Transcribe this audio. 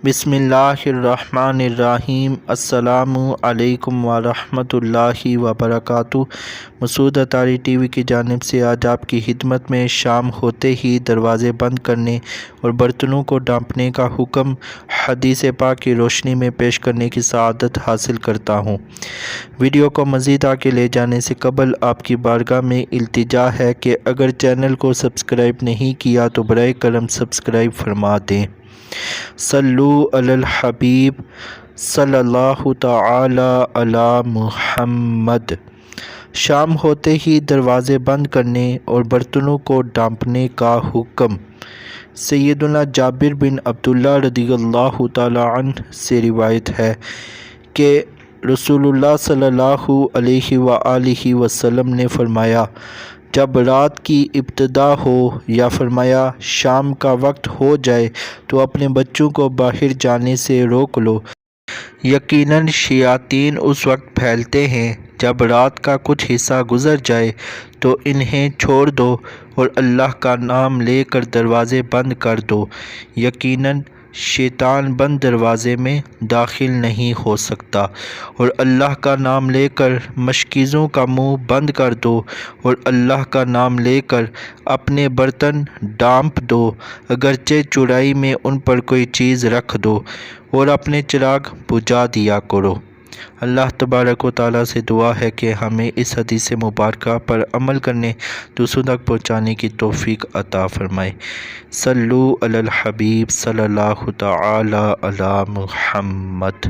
بسم اللہ الرحمن الرحیم۔ السلام علیکم ورحمۃ اللہ وبرکاتہ۔ مسعود اطاری ٹی وی کی جانب سے آج آپ کی خدمت میں شام ہوتے ہی دروازے بند کرنے اور برتنوں کو ڈھانپنے کا حکم حدیث پاک کی روشنی میں پیش کرنے کی سعادت حاصل کرتا ہوں۔ ویڈیو کو مزید آگے لے جانے سے قبل آپ کی بارگاہ میں التجا ہے کہ اگر چینل کو سبسکرائب نہیں کیا تو برائے کرم سبسکرائب فرما دیں۔ صلو علی الحبیب صلی اللہ تعالی علی محمد۔ شام ہوتے ہی دروازے بند کرنے اور برتنوں کو ڈھانپنے کا حکم۔ سیدنا جابر بن عبداللہ رضی اللہ تعالی عنہ سے روایت ہے کہ رسول اللہ صلی اللہ علیہ وآلہ وسلم نے فرمایا، جب رات کی ابتدا ہو یا فرمایا شام کا وقت ہو جائے تو اپنے بچوں کو باہر جانے سے روک لو، یقیناً شیاطین اس وقت پھیلتے ہیں جب رات کا کچھ حصہ گزر جائے تو انہیں چھوڑ دو اور اللہ کا نام لے کر دروازے بند کر دو، یقیناً شیطان بند دروازے میں داخل نہیں ہو سکتا، اور اللہ کا نام لے کر مشکیزوں کا منہ بند کر دو اور اللہ کا نام لے کر اپنے برتن ڈھانپ دو، اگرچہ چورائی میں ان پر کوئی چیز رکھ دو، اور اپنے چراغ بجھا دیا کرو۔ اللہ تبارک و تعالیٰ سے دعا ہے کہ ہمیں اس حدیث مبارکہ پر عمل کرنے، دوسروں تک پہنچانے کی توفیق عطا فرمائے۔ صلو علی الحبیب صلی اللہ تعالی علی محمد۔